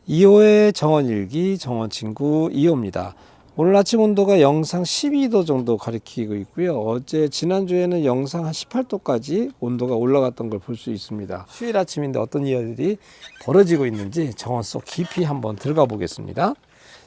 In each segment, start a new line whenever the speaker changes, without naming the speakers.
2호의 정원일기 정원친구 2호입니다. 오늘 아침 온도가 영상 12도 정도 가리키고 있고요. 지난주에는 영상 한 18도까지 온도가 올라갔던 걸 볼 수 있습니다. 휴일 아침인데 어떤 일들이 벌어지고 있는지 정원 속 깊이 한번 들어가 보겠습니다.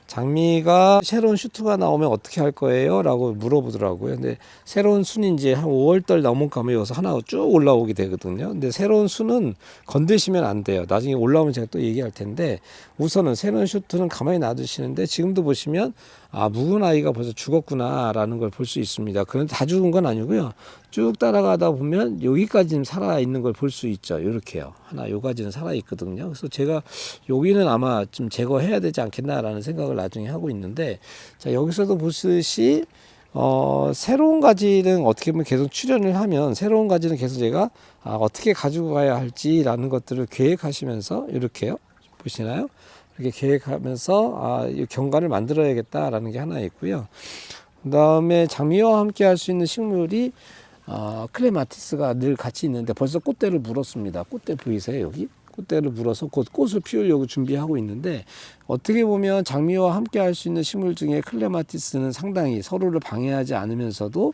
장미가 새로운 슈트가 나오면 어떻게 할 거예요? 라고 물어보더라고요. 근데 새로운 순이 이제 한 5월달 넘어가면 여기서 하나 쭉 올라오게 되거든요. 근데 새로운 순은 건드시면 안 돼요. 나중에 올라오면 제가 또 얘기할 텐데 우선은 새로운 슈트는 가만히 놔두시는데 지금도 보시면 묵은 아이가 벌써 죽었구나 라는 걸 볼 수 있습니다. 그런데 다 죽은 건 아니고요. 쭉 따라가다 보면 여기까지는 살아있는 걸 볼 수 있죠. 이렇게요. 요가지는 살아있거든요. 그래서 제가 여기는 아마 좀 제거해야 되지 않겠나라는 생각을 나중에 하고 있는데, 자, 여기서도 보듯이, 새로운 가지는 어떻게 보면 계속 출연을 하면, 새로운 가지는 계속 제가, 어떻게 가지고 가야 할지라는 것들을 계획하시면서, 이렇게요. 보시나요? 이렇게 계획하면서, 이 경관을 만들어야겠다라는 게 하나 있고요. 그 다음에 장미와 함께 할 수 있는 식물이, 클레마티스가 늘 같이 있는데 벌써 꽃대를 물었습니다. 꽃대 보이세요? 여기? 꽃대를 물어서 곧 꽃을 피우려고 준비하고 있는데, 어떻게 보면 장미와 함께 할 수 있는 식물 중에 클레마티스는 상당히 서로를 방해하지 않으면서도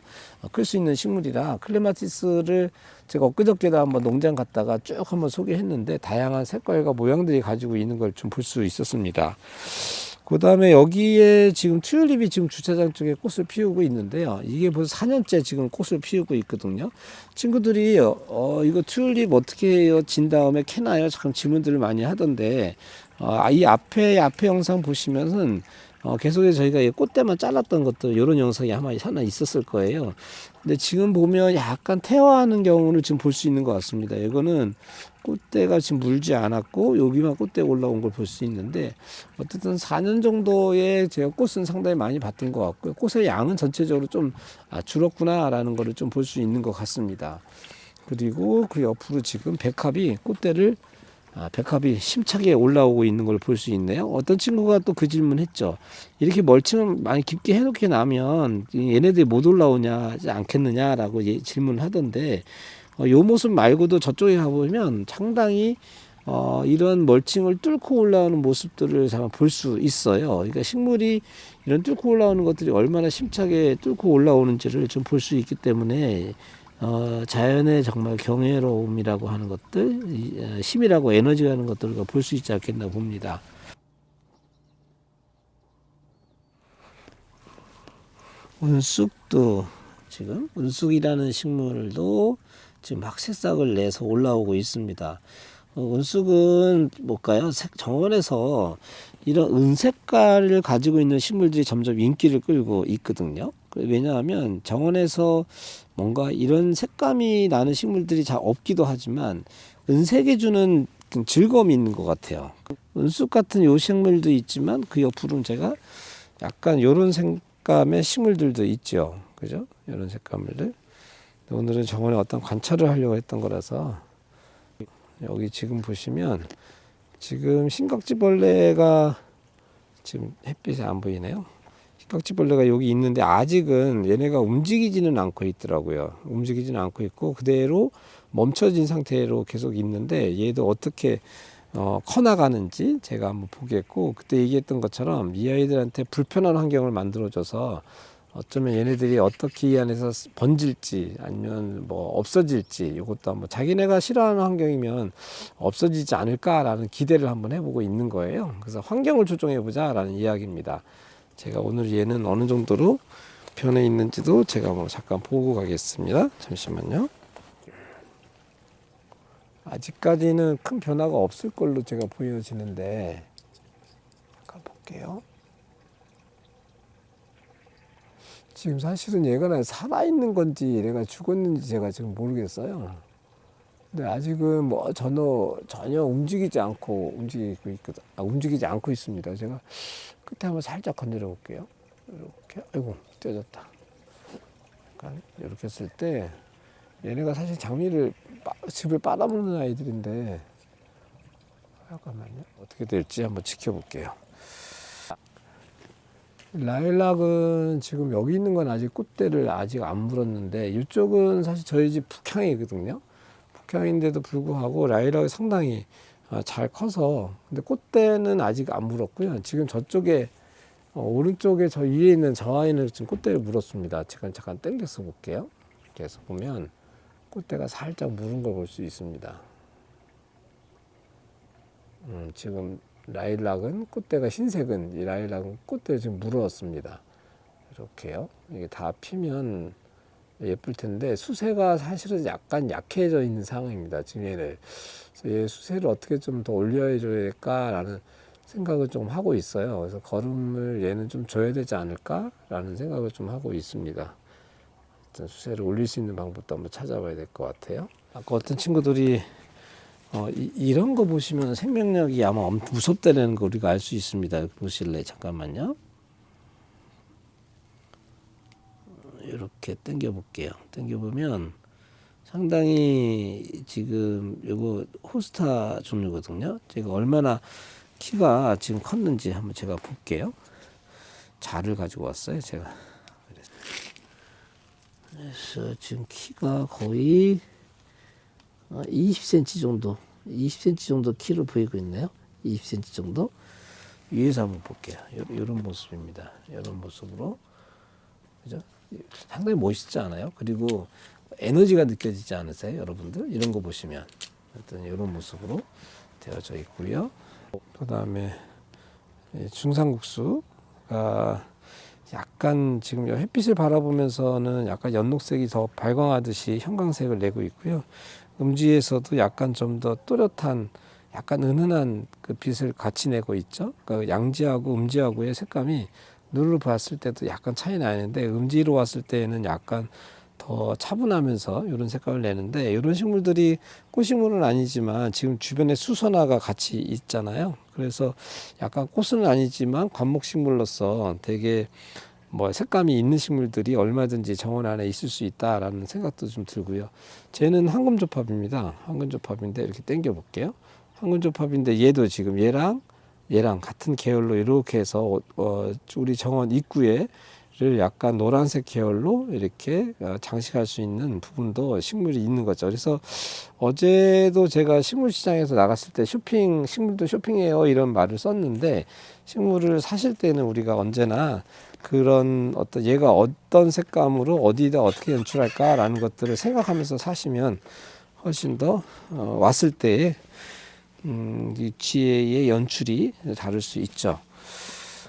클 수 있는 식물이라, 클레마티스를 제가 엊그저께도 한번 농장 갔다가 쭉 한번 소개했는데 다양한 색깔과 모양들이 가지고 있는 걸 좀 볼 수 있었습니다. 그 다음에 여기에 지금 튤립이 지금 주차장 쪽에 꽃을 피우고 있는데요. 이게 벌써 4년째 지금 꽃을 피우고 있거든요. 친구들이 이거 튤립 어떻게 해요? 진 다음에 캐나요? 참 질문들을 많이 하던데, 이 앞에 영상 보시면은 계속해서 저희가 이 꽃대만 잘랐던 것도 이런 영상이 아마 하나 있었을 거예요. 근데 지금 보면 약간 태화하는 경우를 지금 볼 수 있는 것 같습니다. 이거는 꽃대가 지금 물지 않았고 여기만 꽃대 올라온 걸 볼 수 있는데, 어쨌든 4년 정도의 제가 꽃은 상당히 많이 봤던 것 같고요. 꽃의 양은 전체적으로 좀 줄었구나라는 거를 좀 볼 수 있는 것 같습니다. 그리고 그 옆으로 지금 백합이 심차게 올라오고 있는 걸 볼 수 있네요. 어떤 친구가 또 그 질문 했죠. 이렇게 멀칭을 많이 깊게 해놓게 나면 얘네들이 못 올라오지 않겠느냐라고 질문을 하던데, 요 모습 말고도 저쪽에 가보면 상당히 이런 멀칭을 뚫고 올라오는 모습들을 볼 수 있어요. 그러니까 식물이 이런 뚫고 올라오는 것들이 얼마나 심차게 뚫고 올라오는지를 좀 볼 수 있기 때문에, 자연의 정말 경이로움이라고 하는 것들, 힘이라고 에너지가 하는 것들을 볼 수 있지 않겠나 봅니다. 운쑥도 지금 운쑥이라는 식물도 지금 막 새싹을 내서 올라오고 있습니다. 운쑥은 뭘까요? 정원에서 이런 은색깔을 가지고 있는 식물들이 점점 인기를 끌고 있거든요. 왜냐하면 정원에서 뭔가 이런 색감이 나는 식물들이 잘 없기도 하지만 은색이 주는 즐거움이 있는 것 같아요. 은쑥 같은 요 식물도 있지만 그 옆으로는 제가 약간 요런 색감의 식물들도 있죠. 그죠? 이런 색감들. 오늘은 정원에 어떤 관찰을 하려고 했던 거라서, 여기 지금 보시면 지금 신각지벌레가 지금 햇빛에 안 보이네요. 신각지벌레가 여기 있는데 아직은 얘네가 움직이지는 않고 있더라고요. 움직이지는 않고 있고 그대로 멈춰진 상태로 계속 있는데, 얘도 어떻게 커나가는지 제가 한번 보겠고, 그때 얘기했던 것처럼 이 아이들한테 불편한 환경을 만들어줘서 어쩌면 얘네들이 어떻게 이 안에서 번질지 아니면 뭐 없어질지, 이것도 한번 자기네가 싫어하는 환경이면 없어지지 않을까라는 기대를 한번 해보고 있는 거예요. 그래서 환경을 조정해보자라는 이야기입니다. 제가 오늘 얘는 어느 정도로 변해 있는지도 제가 뭐 잠깐 보고 가겠습니다. 잠시만요. 아직까지는 큰 변화가 없을 걸로 제가 보여지는데, 잠깐 볼게요. 지금 사실은 얘가 살아있는 건지 얘가 죽었는지 제가 지금 모르겠어요. 근데 아직은 뭐 전혀 움직이지 않고 움직이지 않고 있습니다. 제가 끝에 한번 살짝 건드려 볼게요. 이렇게, 아이고, 떼졌다. 약간 이렇게 했을 때 얘네가 사실 장미를 즙을 빨아먹는 아이들인데, 잠깐만요. 어떻게 될지 한번 지켜볼게요. 라일락은 지금 여기 있는 건 아직 꽃대를 아직 안 물었는데, 이쪽은 사실 저희 집 북향이거든요. 북향인데도 불구하고 라일락이 상당히 잘 커서, 근데 꽃대는 아직 안 물었고요. 지금 저쪽에 오른쪽에 저 위에 있는 저 아이는 지금 꽃대를 물었습니다. 제가 잠깐 당겨서 볼게요. 이렇게 해서 보면 꽃대가 살짝 물은 걸 볼 수 있습니다. 지금 라일락은 꽃대가 흰색은 이 라일락은 꽃대를 지금 물었습니다. 이렇게요. 이게 다 피면 예쁠 텐데 수세가 사실은 약간 약해져 있는 상황입니다. 지금 얘를. 그래서 얘 수세를 어떻게 좀 더 올려줘야 될까라는 생각을 좀 하고 있어요. 그래서 걸음을 얘는 좀 줘야 되지 않을까라는 생각을 좀 하고 있습니다. 일단 수세를 올릴 수 있는 방법도 한번 찾아봐야 될 것 같아요. 아까 어떤 친구들이 이런 거 보시면 생명력이 아마 무섭다는 거 우리가 알 수 있습니다. 보실래요? 잠깐만요. 이렇게 당겨 볼게요. 당겨 보면 상당히 지금 요거 호스타 종류거든요. 제가 얼마나 키가 지금 컸는지 한번 제가 볼게요. 자를 가지고 왔어요, 제가. 그래서 지금 키가 거의 20cm 정도, 20cm 정도 키를 보이고 있네요. 20cm 정도. 위에서 한번 볼게요. 이런 모습입니다. 이런 모습으로. 그죠? 상당히 멋있지 않아요? 그리고 에너지가 느껴지지 않으세요, 여러분들? 이런 거 보시면. 어떤 이런 모습으로 되어져 있고요. 그 다음에 중상국수가 약간 지금 햇빛을 바라보면서는 약간 연녹색이 더 발광하듯이 형광색을 내고 있고요. 음지에서도 약간 좀 더 또렷한 약간 은은한 그 빛을 같이 내고 있죠. 그러니까 양지하고 음지하고의 색감이 눈으로 봤을 때도 약간 차이 나는데 음지로 왔을 때는 약간 더 차분하면서 이런 색감을 내는데 이런 식물들이 꽃식물은 아니지만 지금 주변에 수선화가 같이 있잖아요. 그래서 약간 꽃은 아니지만 관목식물로서 되게 뭐 색감이 있는 식물들이 얼마든지 정원 안에 있을 수 있다라는 생각도 좀 들고요. 쟤는 황금조팝입니다. 황금조팝인데 이렇게 당겨 볼게요. 황금조팝인데 얘도 지금 얘랑 같은 계열로 이렇게 해서 우리 정원 입구에를 약간 노란색 계열로 이렇게 장식할 수 있는 부분도 식물이 있는 거죠. 그래서 어제도 제가 식물 시장에서 나갔을 때 식물도 쇼핑해요 이런 말을 썼는데 식물을 사실 때는 우리가 언제나 그런 얘가 어떤 색감으로 어디다 어떻게 연출할까라는 것들을 생각하면서 사시면 훨씬 더 왔을 때에 이 지혜의 연출이 다를 수 있죠.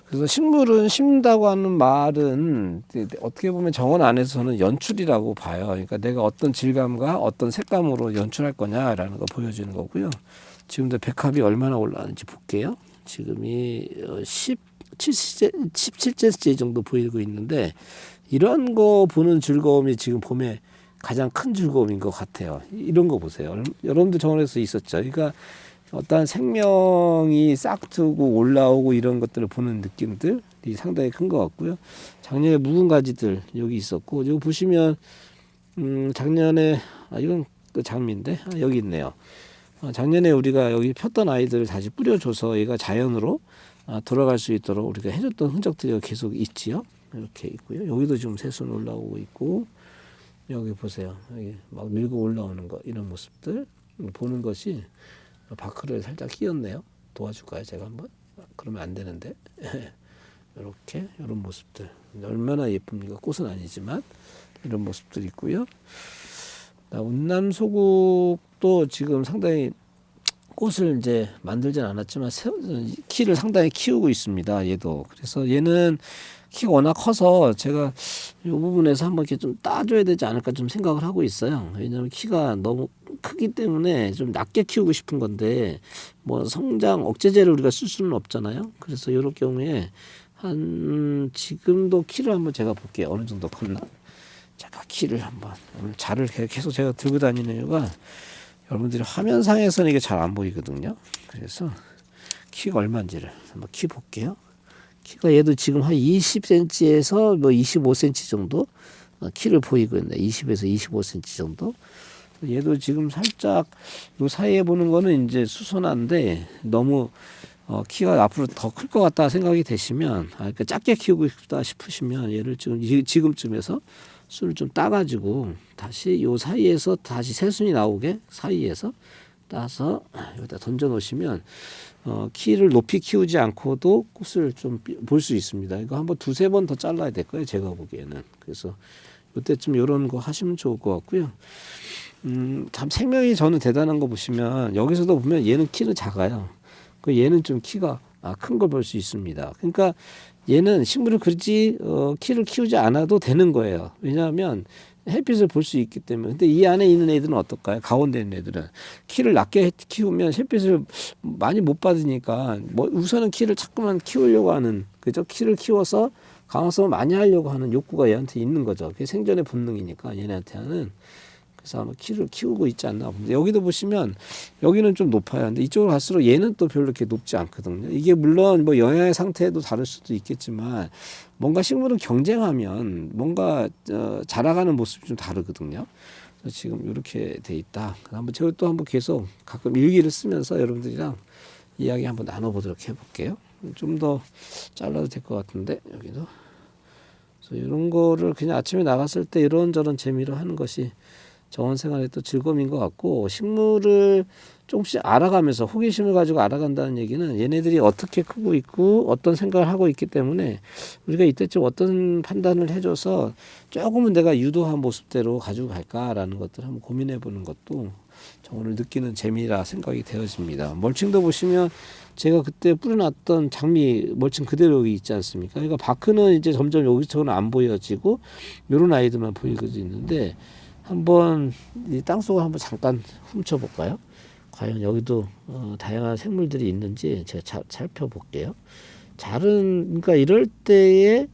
그래서 식물은 심는다고 하는 말은 어떻게 보면 정원 안에서는 연출이라고 봐요. 그러니까 내가 어떤 질감과 어떤 색감으로 연출할 거냐라는 거 보여주는 거고요. 지금도 백합이 얼마나 올라왔는지 볼게요. 지금이 17cm 정도 보이고 있는데 이런 거 보는 즐거움이 지금 봄에 가장 큰 즐거움인 것 같아요. 이런 거 보세요. 여러분들 정원에서 있었죠. 그러니까 어떤 생명이 싹트고 올라오고 이런 것들을 보는 느낌들이 상당히 큰 것 같고요. 작년에 묵은 가지들 여기 있었고, 여기 보시면 작년에 이건 그 장미인데 여기 있네요. 작년에 우리가 여기 폈던 아이들을 다시 뿌려줘서 얘가 자연으로 돌아갈 수 있도록 우리가 해줬던 흔적들이 계속 있지요. 이렇게 있고요. 여기도 지금 새순 올라오고 있고, 여기 보세요. 여기 막 밀고 올라오는 거 이런 모습들 보는 것이 바크를 살짝 끼웠네요. 도와줄까요? 제가 한번? 그러면 안 되는데. 이렇게 이런 모습들 얼마나 예쁩니까? 꽃은 아니지만 이런 모습들이 있고요. 운남소국도 지금 상당히 꽃을 이제 만들진 않았지만 키를 상당히 키우고 있습니다. 얘도. 그래서 얘는 키가 워낙 커서 제가 이 부분에서 한번 이렇게 좀 따줘야 되지 않을까 좀 생각을 하고 있어요. 왜냐하면 키가 너무 크기 때문에 좀 낮게 키우고 싶은 건데 뭐 성장 억제제를 우리가 쓸 수는 없잖아요. 그래서 이럴 경우에 지금도 키를 한번 제가 볼게요. 어느 정도 컸나? 잠깐 키를 한번 오늘 자를 계속 제가 들고 다니는 이유가 여러분들이 화면상에서는 이게 잘 안 보이거든요. 그래서 키가 얼마인지를 한번 키 볼게요. 키가 얘도 지금 한 20cm에서 뭐 25cm 정도 키를 보이고 있네. 20에서 25cm 정도. 얘도 지금 살짝 요 사이에 보는 거는 이제 수선화인데 너무 키가 앞으로 더 클 것 같다 생각이 되시면 그러니까 작게 키우고 싶다 싶으시면 얘를 지금쯤에서 술을 좀 따가지고 다시 요 사이에서 다시 새순이 나오게 사이에서 따서 여기다 던져 놓으시면 키를 높이 키우지 않고도 꽃을 좀 볼 수 있습니다. 이거 한번 두세 번 더 잘라야 될 거예요, 제가 보기에는. 그래서 이때쯤 이런 거 하시면 좋을 것 같고요. 참 생명이 저는 대단한 거 보시면 여기서도 보면 얘는 키는 작아요. 그 얘는 좀 키가 큰 걸 볼 수 있습니다. 그러니까 얘는 식물을 그렇지 키를 키우지 않아도 되는 거예요. 왜냐하면 햇빛을 볼 수 있기 때문에. 근데 이 안에 있는 애들은 어떨까요? 가운데 있는 애들은 키를 낮게 키우면 햇빛을 많이 못 받으니까 뭐 우선은 키를 자꾸만 키우려고 하는, 그죠? 키를 키워서 강화성을 많이 하려고 하는 욕구가 얘한테 있는 거죠. 그게 생존의 본능이니까 얘네한테는. 그래서 아마 키를 키우고 있지 않나 봅니다. 여기도 보시면 여기는 좀 높아요. 근데 이쪽으로 갈수록 얘는 또 별로 이렇게 높지 않거든요. 이게 물론 뭐 영양의 상태도 다를 수도 있겠지만 뭔가 식물은 경쟁하면 뭔가 자라가는 모습이 좀 다르거든요. 그래서 지금 이렇게 돼 있다. 한번 제가 또 한번 계속 가끔 일기를 쓰면서 여러분들이랑 이야기 한번 나눠보도록 해볼게요. 좀 더 잘라도 될 것 같은데 여기도. 그래서 이런 거를 그냥 아침에 나갔을 때 이런저런 재미로 하는 것이 정원 생활의 또 즐거움인 것 같고, 식물을 조금씩 알아가면서 호기심을 가지고 알아간다는 얘기는 얘네들이 어떻게 크고 있고 어떤 생각을 하고 있기 때문에 우리가 이때쯤 어떤 판단을 해줘서 조금은 내가 유도한 모습대로 가지고 갈까라는 것들을 한번 고민해 보는 것도 정원을 느끼는 재미라 생각이 되어집니다. 멀칭도 보시면 제가 그때 뿌려놨던 장미 멀칭 그대로 여기 있지 않습니까? 그러니까 바크는 이제 점점 여기서는 안 보여지고 이런 아이들만 보이고 있는데, 한번 이 땅속을 한번 잠깐 훔쳐볼까요? 과연 여기도 다양한 생물들이 있는지 제가 살펴볼게요. 잘은, 그러니까 이럴 때에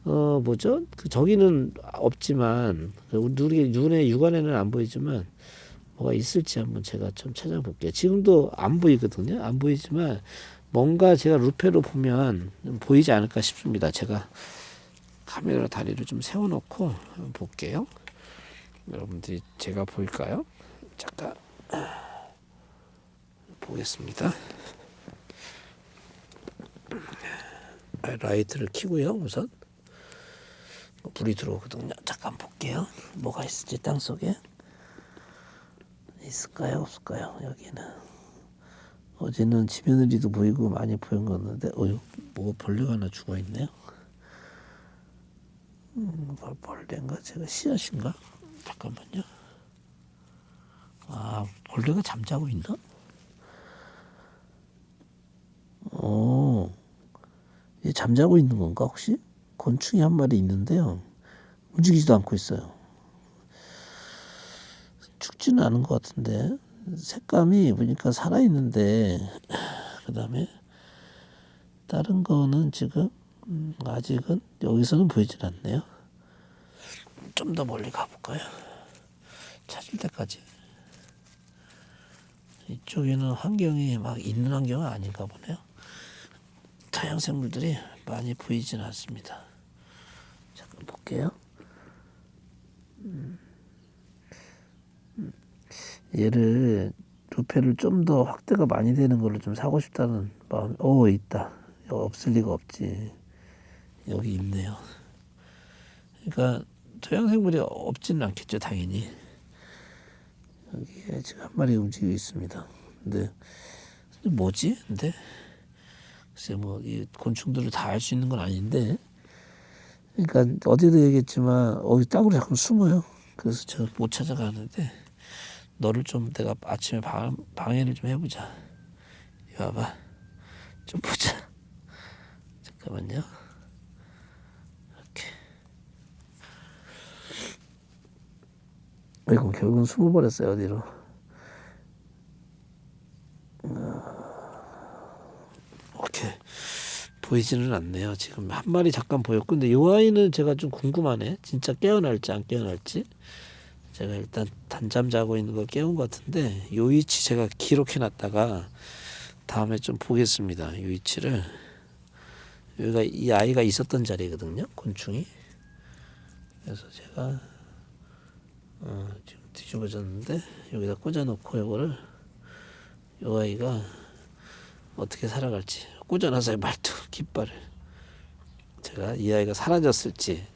뭐죠? 그 저기는 없지만 우리 눈에 육안에는 안 보이지만 뭐가 있을지 한번 제가 좀 찾아볼게요. 지금도 안 보이거든요. 안 보이지만 뭔가 제가 루페로 보면 보이지 않을까 싶습니다. 제가 카메라 다리를 좀 세워놓고 한번 볼게요. 여러분들이 제가 보일까요? 잠깐 보겠습니다. 라이트를 켜고요. 우선 불이 들어오거든요. 잠깐 볼게요. 뭐가 있을지 땅속에 있을까요? 없을까요? 여기는 어제는 지며느리도 보이고 많이 보인 거였는데 뭐 벌레가 하나 죽어있네요. 벌레인가? 제가 씨앗인가? 잠깐만요. 벌레가 잠자고 있나? 얘 잠자고 있는 건가 혹시? 곤충이 한 마리 있는데요. 움직이지도 않고 있어요. 죽지는 않은 것 같은데 색감이 보니까 살아있는데, 그 다음에 다른 거는 지금 아직은 여기서는 보이질 않네요. 좀 더 멀리 가볼까요? 찾을 때까지. 이쪽에는 환경이 막 있는 환경은 아닌가 보네요. 타양생물들이 많이 보이지는 않습니다. 잠깐 볼게요. 얘를 루페를 좀 더 확대가 많이 되는 걸로 좀 사고 싶다는 마음. 있다. 없을 리가 없지. 여기 있네요. 그러니까 토양생물이 없지는 않겠죠, 당연히. 여기에 지금 한 마리 움직이고 있습니다. 근데 뭐지? 근데 글쎄 이 곤충들을 다 알 수 있는 건 아닌데, 그러니까 어제도 얘기했지만 땅으로 자꾸 숨어요. 그래서 저 못 찾아가는데 너를 좀 내가 아침에 방해를 좀 해보자. 이리 와봐. 좀 보자. 잠깐만요. 이렇게. 아이고, 결국은 숨어버렸어요, 어디로. 이렇게 보이지는 않네요. 지금 한 마리 잠깐 보였고, 근데 이 아이는 제가 좀 궁금하네. 진짜 깨어날지 안 깨어날지. 제가 일단 단잠 자고 있는 걸 깨운 것 같은데, 요 위치 제가 기록해놨다가 다음에 좀 보겠습니다. 이 위치를. 여기가 이 아이가 있었던 자리거든요, 곤충이. 그래서 제가 지금 뒤집어졌는데 여기다 꽂아놓고 이거를, 이 아이가 어떻게 살아갈지, 꽂아놔서의 말투, 깃발을 제가 이 아이가 사라졌을지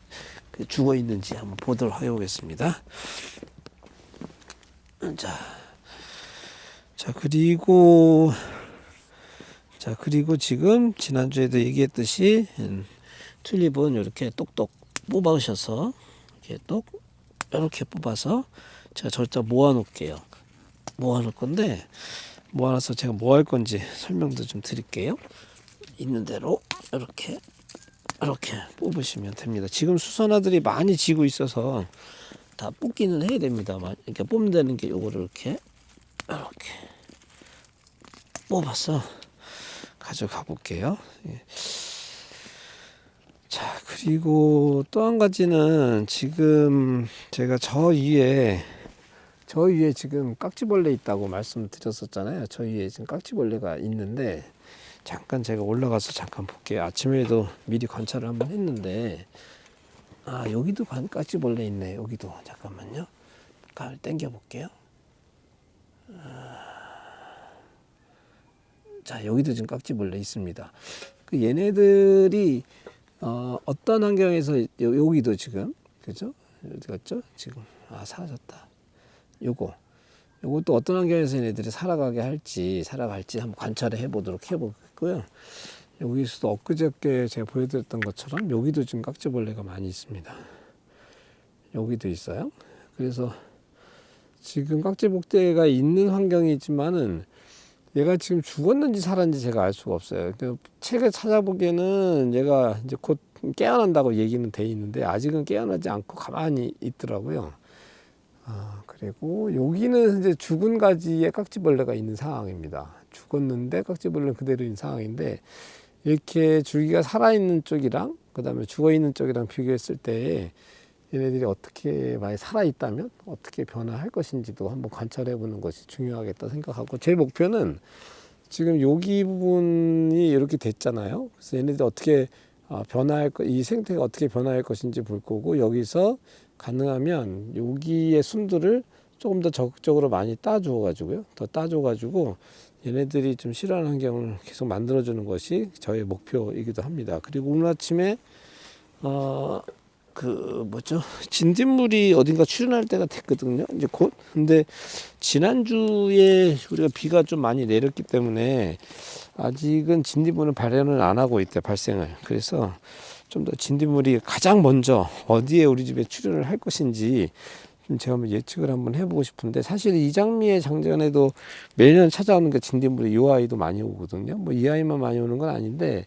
죽어 있는지 한번 보도록 해보겠습니다. 자, 자, 그리고 지금 지난주에도 얘기했듯이 튤립은 이렇게 똑똑 뽑아오셔서 이렇게 뽑아서 제가 절대 모아 놓을게요. 모아 놓을 건데 모아놔서 제가 뭐 할 건지 설명도 좀 드릴게요. 있는 대로 이렇게 뽑으시면 됩니다. 지금 수선화들이 많이 지고 있어서 다 뽑기는 해야 됩니다. 이렇게 뽑는다는 게 요거를 이렇게 뽑아서 가져가 볼게요. 예. 자, 그리고 또 한 가지는 지금 제가 저 위에 지금 깍지벌레 있다고 말씀드렸었잖아요. 저 위에 지금 깍지벌레가 있는데 잠깐 제가 올라가서 잠깐 볼게요. 아침에도 미리 관찰을 한번 했는데 여기도 깍지벌레 있네. 여기도 잠깐만요. 가을 당겨 볼게요. 자, 여기도 지금 깍지벌레 있습니다. 그 얘네들이 어떤 환경에서 여기도 지금 그죠? 어디 갔죠? 지금 사라졌다. 요것도 어떤 환경에서 얘네들이 살아갈지 한번 관찰을 해보도록 해보고요. 여기서도 엊그저께 제가 보여드렸던 것처럼 여기도 지금 깍지벌레가 많이 있습니다. 여기도 있어요. 그래서 지금 깍지복대가 있는 환경이지만은 얘가 지금 죽었는지 살았는지 제가 알 수가 없어요. 그 책을 찾아보기에는 얘가 이제 곧 깨어난다고 얘기는 돼 있는데 아직은 깨어나지 않고 가만히 있더라고요. 그리고 여기는 이제 죽은 가지에 깍지벌레가 있는 상황입니다. 죽었는데 깍지벌레는 그대로 있는 상황인데 이렇게 줄기가 살아있는 쪽이랑 그 다음에 죽어있는 쪽이랑 비교했을 때 얘네들이 어떻게 많이 살아있다면 어떻게 변화할 것인지도 한번 관찰해 보는 것이 중요하겠다 생각하고 제 목표는 지금 여기 부분이 이렇게 됐잖아요. 그래서 얘네들이 어떻게 이 생태가 어떻게 변화할 것인지 볼 거고 여기서 가능하면 여기의 순들을 조금 더 적극적으로 많이 따줘 가지고 얘네들이 좀 싫어하는 환경을 계속 만들어 주는 것이 저의 목표이기도 합니다. 그리고 오늘 아침에 진딧물이 어딘가 출현할 때가 됐거든요. 이제 곧. 근데 지난주에 우리가 비가 좀 많이 내렸기 때문에 아직은 진딧물은 발현을 안 하고 있대, 발생을. 그래서 좀 더 진딧물이 가장 먼저 어디에 우리 집에 출현을 할 것인지 좀 제가 한번 예측을 한번 해보고 싶은데 사실 이 장미의 장전에도 매년 찾아오는 게 진딧물이 이 아이도 많이 오거든요. 뭐 이 아이만 많이 오는 건 아닌데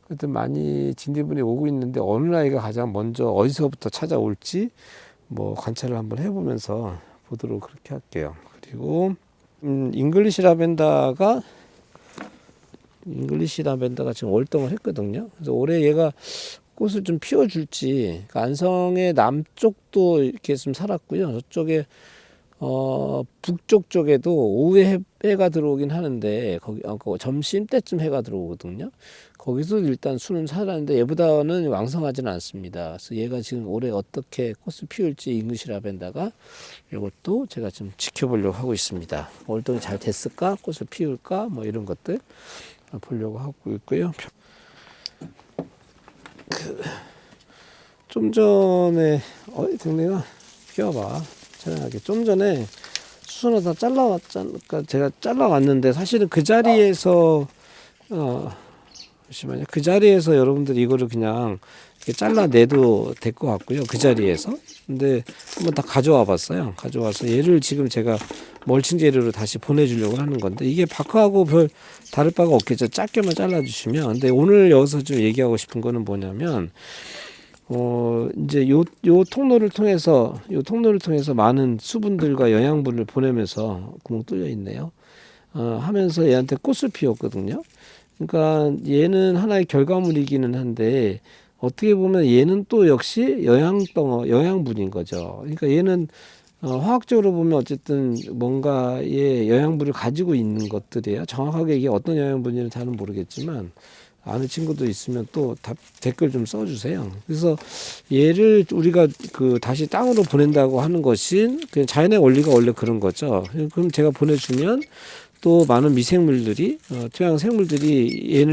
하여튼 많이 진딧물이 오고 있는데 어느 아이가 가장 먼저 어디서부터 찾아올지 뭐 관찰을 한번 해보면서 보도록 그렇게 할게요. 그리고 잉글리시 라벤더가 지금 월동을 했거든요. 그래서 올해 얘가 꽃을 좀 피워줄지, 그러니까 안성의 남쪽도 이렇게 좀 살았고요. 저쪽에 북쪽 쪽에도 오후에 해가 들어오긴 하는데 거기 점심 때쯤 해가 들어오거든요. 거기서 일단 수는 살았는데 얘보다는 왕성하지는 않습니다. 그래서 얘가 지금 올해 어떻게 꽃을 피울지 잉글리시 라벤더가 이것도 제가 좀 지켜보려고 하고 있습니다. 월동이 잘 됐을까, 꽃을 피울까, 뭐 이런 것들 보려고 하고 있고요. 좀 전에 등내가 피워봐. 촬영하게 좀 전에 수선화 다 잘라왔잖아. 제가 잘라왔는데 사실은 그 자리에서 잠시만요. 그 자리에서 여러분들이 이거를 그냥 이렇게 잘라내도 될 것 같고요. 그 자리에서. 근데 한번 다 가져와 봤어요. 가져와서 얘를 지금 제가 멀칭 재료로 다시 보내주려고 하는 건데 이게 바크하고 별 다를 바가 없겠죠. 작게만 잘라주시면. 근데 오늘 여기서 좀 얘기하고 싶은 거는 뭐냐면 이제 요 통로를 통해서 많은 수분들과 영양분을 보내면서 구멍 뚫려 있네요. 하면서 얘한테 꽃을 피웠거든요. 그러니까 얘는 하나의 결과물이기는 한데 어떻게 보면 얘는 또 역시 영양분인 거죠. 그러니까 얘는 화학적으로 보면 어쨌든 뭔가의 영양분을 가지고 있는 것들이에요. 정확하게 이게 어떤 영양분인지는 잘은 모르겠지만 아는 친구도 있으면 또 댓글 좀 써주세요. 그래서 얘를 우리가 다시 땅으로 보낸다고 하는 것이 그냥 자연의 원리가 원래 그런 거죠. 그럼 제가 보내주면 또 많은 미생물들이 토양 생물들이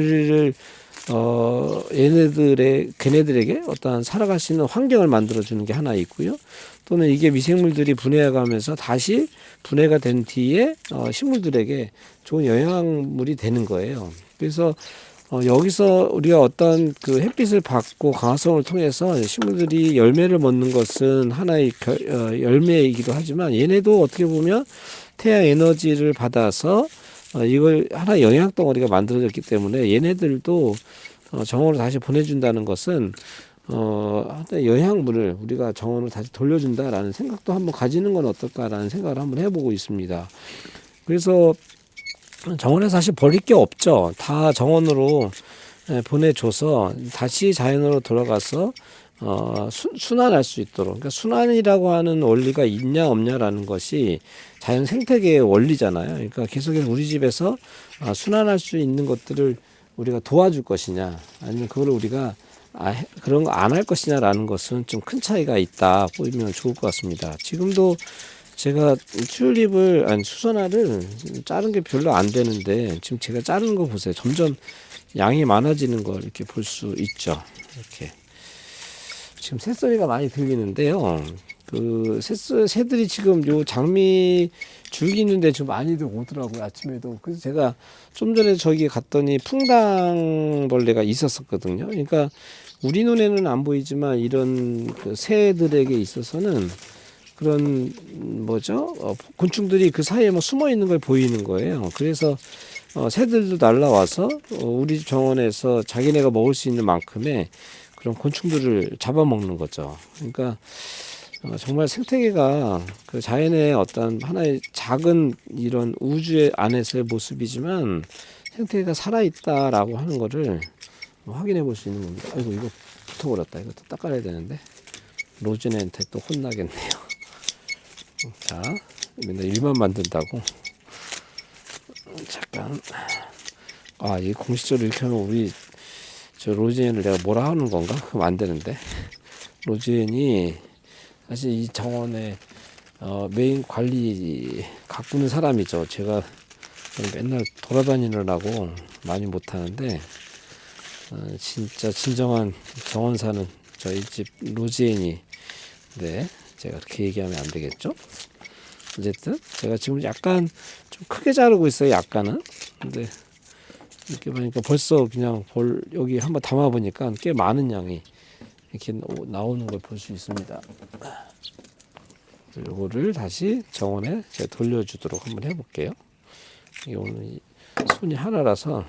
걔네들에게 어떠한 살아갈 수 있는 환경을 만들어 주는 게 하나 있고요. 또는 이게 미생물들이 분해가면서 다시 분해가 된 뒤에 식물들에게 좋은 영양물이 되는 거예요. 그래서 여기서 우리가 어떤 그 햇빛을 받고 강화성을 통해서 식물들이 열매를 먹는 것은 하나의 열매이기도 하지만, 얘네도 어떻게 보면 태양 에너지를 받아서 이걸 하나의 영양 덩어리가 만들어졌기 때문에, 얘네들도 정원으로 다시 보내준다는 것은 영양분을 우리가 정원으로 다시 돌려준다라는 생각도 한번 가지는 건 어떨까라는 생각을 한번 해보고 있습니다. 그래서 정원에 사실 버릴 게 없죠. 다 정원으로 보내줘서 다시 자연으로 돌아가서 순환할 수 있도록. 그러니까 순환이라고 하는 원리가 있냐 없냐라는 것이 자연 생태계의 원리잖아요. 그러니까 계속해서 우리 집에서 순환할 수 있는 것들을 우리가 도와줄 것이냐, 아니면 그걸 우리가 그런 거 안 할 것이냐라는 것은 좀 큰 차이가 있다 보이면 좋을 것 같습니다. 지금도 제가 수선화를 자른 게 별로 안 되는데, 지금 제가 자르는 거 보세요. 점점 양이 많아지는 걸 이렇게 볼 수 있죠. 이렇게. 지금 새소리가 많이 들리는데요. 그 새들이 지금 요 장미 줄기 있는데 좀 많이들 오더라고요. 아침에도. 그래서 제가 좀 전에 저기 갔더니 풍당벌레가 있었었거든요. 그러니까 우리 눈에는 안 보이지만 이런 그 새들에게 있어서는 그런 곤충들이 그 사이에 숨어 있는 걸 보이는 거예요. 그래서 새들도 날라와서 우리 집 정원에서 자기네가 먹을 수 있는 만큼의 그런 곤충들을 잡아먹는 거죠. 그러니까 정말 생태계가 그 자연의 어떤 하나의 작은 이런 우주의 안에서의 모습이지만, 생태계가 살아있다라고 하는 거를 확인해 볼 수 있는 겁니다. 아이고, 이거 붙어버렸다. 이것도 닦아야 되는데. 로즈네한테 또 혼나겠네요. 자, 맨날 일만 만든다고. 잠깐. 이 공식적으로 이렇게 하면 우리 저 로즈엔을 내가 뭐라 하는 건가? 그럼 안 되는데. 로즈엔이 사실 이 정원의 메인 관리 가꾸는 사람이죠. 제가 맨날 돌아다니느라고 많이 못하는데, 진짜 진정한 정원사는 저희 집 로즈엔이. 네, 제가 그렇게 얘기하면 안 되겠죠. 어쨌든 제가 지금 약간 좀 크게 자르고 있어요. 약간은. 근데 이렇게 보니까 벌써 그냥 여기 한번 담아 보니까 꽤 많은 양이 이렇게 나오는 걸 볼 수 있습니다. 요거를 다시 정원에 제가 돌려주도록 한번 해볼게요. 이게 오늘 손이 하나라서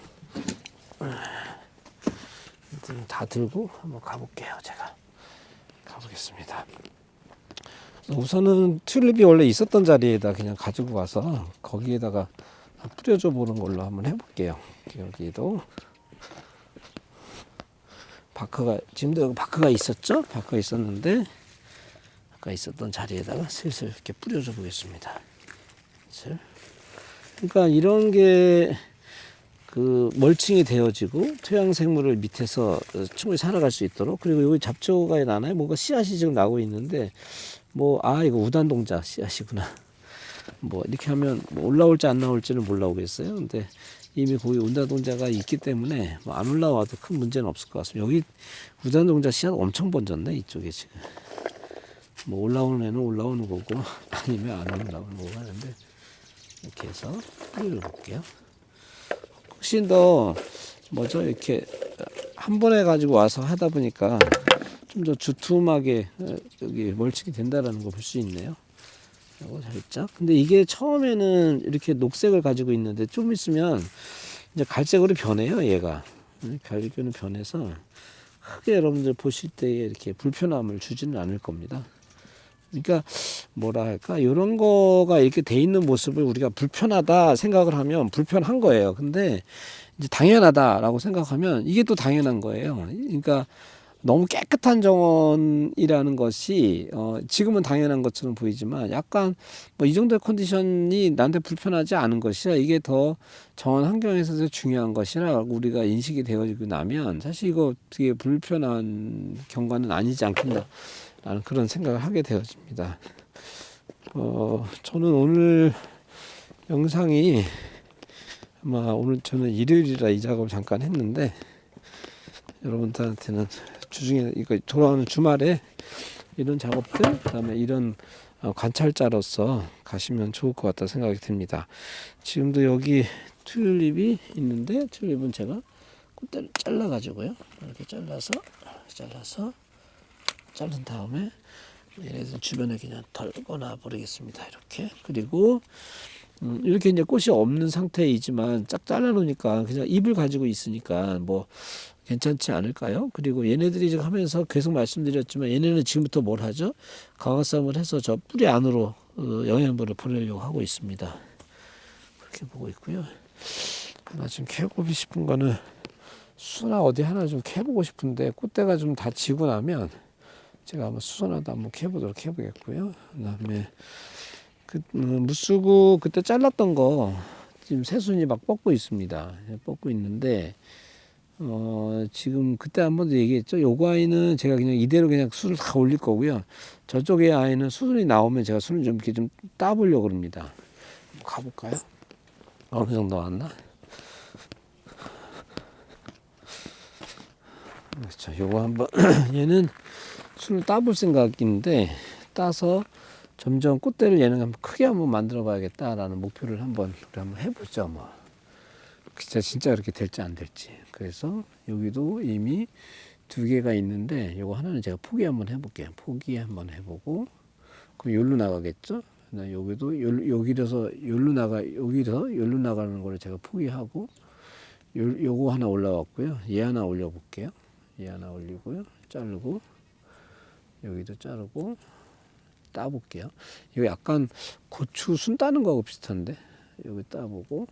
다 들고 한번 가볼게요. 제가 가보겠습니다. 우선은 튤립이 원래 있었던 자리에다 그냥 가지고 와서 거기에다가 뿌려줘 보는 걸로 한번 해볼게요. 여기도 지금도 바크가 있었죠? 바크가 있었는데 아까 있었던 자리에다가 슬슬 이렇게 뿌려줘 보겠습니다. 그러니까 이런 게 그 멀칭이 되어지고 토양생물을 밑에서 충분히 살아갈 수 있도록. 그리고 여기 잡초가 나나요? 뭔가 씨앗이 지금 나고 있는데, 이거 우단동자 씨앗이구나. 이렇게 하면 올라올지 안 나올지는 몰라오겠어요. 근데 이미 거기 우단동자가 있기 때문에 안 올라와도 큰 문제는 없을 것 같습니다. 여기 우단동자 씨앗 엄청 번졌네, 이쪽에 지금. 올라오는 애는 올라오는 거고, 아니면 안 올라오는 거고 하는데, 이렇게 해서 뿌려볼게요. 훨씬 더 이렇게 한 번에 가지고 와서 하다 보니까 좀 더 두툼하게 여기 멀칭이 된다라는 거 볼 수 있네요. 이거 살짝. 근데 이게 처음에는 이렇게 녹색을 가지고 있는데 좀 있으면 이제 갈색으로 변해요. 얘가 갈색으로 변해서 크게 여러분들 보실 때 이렇게 불편함을 주지는 않을 겁니다. 그러니까 이런 거가 이렇게 돼 있는 모습을 우리가 불편하다 생각을 하면 불편한 거예요. 근데 이제 당연하다라고 생각하면 이게 또 당연한 거예요. 그러니까 너무 깨끗한 정원이라는 것이 지금은 당연한 것처럼 보이지만, 약간 이 정도의 컨디션이 나한테 불편하지 않은 것이라, 이게 더 정원 환경에서 중요한 것이라 우리가 인식이 되어지고 나면 사실 이거 되게 불편한 경과는 아니지 않겠나 라는 그런 생각을 하게 되어집니다. 저는 오늘 영상이 아마 오늘 저는 일요일이라 이 작업을 잠깐 했는데, 여러분들한테는 주중에 이거 돌아오는 주말에 이런 작업들, 그다음에 이런 관찰자로서 가시면 좋을 것 같다 생각이 듭니다. 지금도 여기 튤립이 있는데 튤립은 제가 꽃대를 잘라 가지고요, 이렇게 잘라서 자른 다음에 얘네들 주변에 그냥 덜거나 버리겠습니다. 이렇게. 그리고 이렇게 이제 꽃이 없는 상태이지만 쫙 잘라 놓으니까 그냥 잎을 가지고 있으니까 뭐 괜찮지 않을까요? 그리고 얘네들이 지금 하면서 계속 말씀드렸지만 얘네는 지금부터 뭘 하죠? 강화싸움을 해서 저 뿌리 안으로 영양분을 보내려고 하고 있습니다. 그렇게 보고 있고요. 하나 좀 캐보고 싶은 거는 수나 어디 하나 좀 캐보고 싶은데 꽃대가 좀 다 지고 나면 제가 한번 수선화도 한번 캐보도록 해보겠고요. 그다음에 무쓰고 그때 잘랐던 거 지금 새순이 막 뻗고 있습니다. 뻗고 있는데 지금 그때 한 번도 얘기했죠. 요거 아이는 제가 그냥 이대로 그냥 순을 다 올릴 거고요. 저쪽에 아이는 수순이 나오면 제가 순을 좀 이렇게 좀 따보려고 합니다. 가볼까요? 어느 정도 왔나? 그렇죠. 요거 한번 얘는 순을 따볼 생각인데 따서 점점 꽃대를 얘는 한번 크게 한번 만들어 봐야겠다라는 목표를 한번 해보죠. 뭐 진짜 그렇게 될지 안 될지. 그래서 여기도 이미 2개가 있는데 요거 하나는 제가 포기 한번 해볼게요. 포기 한번 해보고 그럼 여기로 나가겠죠. 여기도 여기서 여기로 나가는 거를 제가 포기하고 요거 하나 올라왔고요. 얘 하나 올려볼게요. 얘 하나 올리고요. 자르고 여기도 자르고 따볼게요. 이거 약간 고추 순 따는 거하고 비슷한데 여기 따보고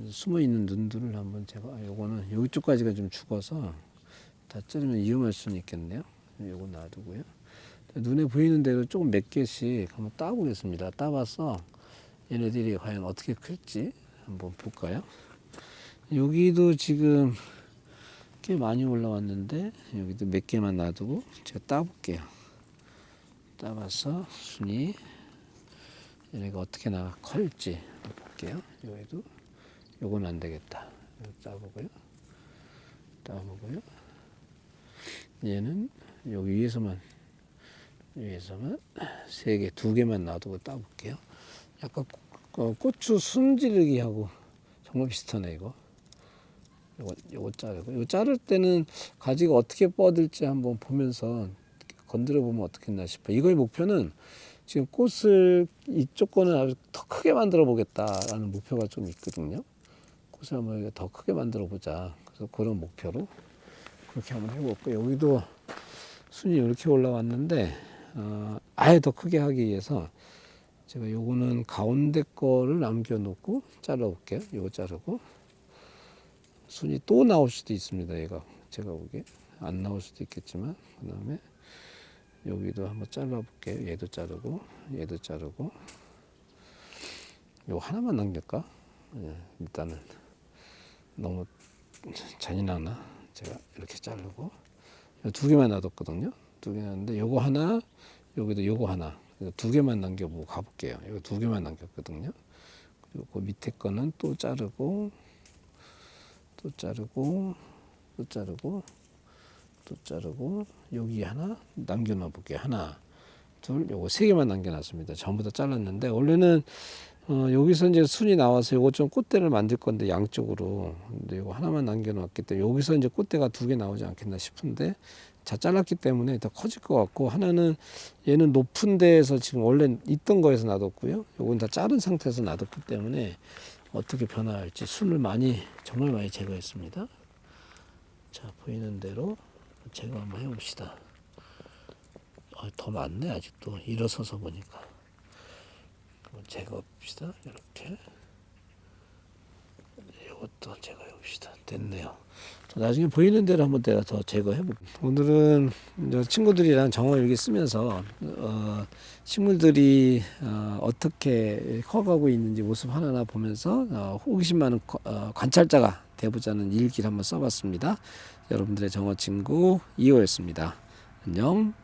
숨어있는 눈들을 한번 제가 요거는 여기 쪽까지가 좀 죽어서 다 자르면 위험할 수는 있겠네요. 요거 놔두고요. 눈에 보이는 대로 조금 몇 개씩 한번 따보겠습니다. 따봐서 얘네들이 과연 어떻게 클지 한번 볼까요? 여기도 지금 꽤 많이 올라왔는데 여기도 몇 개만 놔두고 제가 따볼게요. 따봐서 순이 얘네가 어떻게 클지 볼게요. 여기도 요건 안 되겠다. 따보고요. 얘는 여기 위에서만 3개, 2개만 놔두고 따볼게요. 약간 고추 순지르기 하고 정말 비슷하네 이거. 요거 자르고 이거 자를 때는 가지가 어떻게 뻗을지 한번 보면서 건드려 보면 어떻겠나 싶어. 이거의 목표는 지금 꽃을 이쪽 거는 아주 더 크게 만들어 보겠다라는 목표가 좀 있거든요. 꽃을 한번 더 크게 만들어 보자. 그래서 그런 목표로 그렇게 한번 해볼고 여기도 순이 이렇게 올라왔는데 아예 더 크게 하기 위해서 제가 요거는 가운데 거를 남겨놓고 잘라볼게요. 요거 자르고 순이 또 나올 수도 있습니다. 얘가 제가 보기에 안 나올 수도 있겠지만 그 다음에 여기도 한번 잘라볼게요. 얘도 자르고 요거 하나만 남길까? 일단은 너무 잔인하나? 제가 이렇게 자르고 2개만 놔뒀거든요. 2개 놨는데 요거 하나 여기도 요거 하나 2개만 남겨보고 가볼게요. 이거 2개만 남겼거든요. 그리고 그 밑에 거는 또 자르고 여기 하나 남겨놔 볼게요. 하나, 둘, 요거 3개만 남겨놨습니다. 전부 다 잘랐는데 원래는 여기서 이제 순이 나와서 요거 좀 꽃대를 만들 건데 양쪽으로 근데 요거 하나만 남겨놨기 때문에 여기서 이제 꽃대가 2개 나오지 않겠나 싶은데 다 잘랐기 때문에 더 커질 것 같고 하나는 얘는 높은 데에서 지금 원래 있던 거에서 놔뒀고요. 요건 다 자른 상태에서 놔뒀기 때문에 어떻게 변화할지 순을 정말 많이 제거했습니다. 자 보이는 대로 제거 한번 해봅시다. 더 많네 아직도 일어서서 보니까. 한번 제거합시다. 이렇게 이것도 제거해봅시다. 됐네요. 나중에 보이는 대로 한번 내가 더 제거해볼게요. 오늘은 이제 친구들이랑 정어일기 쓰면서 식물들이 어떻게 커가고 있는지 모습 하나하나 보면서 호기심 많은 관찰자가 되보자는 일기를 한번 써봤습니다. 여러분들의 정어 친구 2호였습니다. 안녕.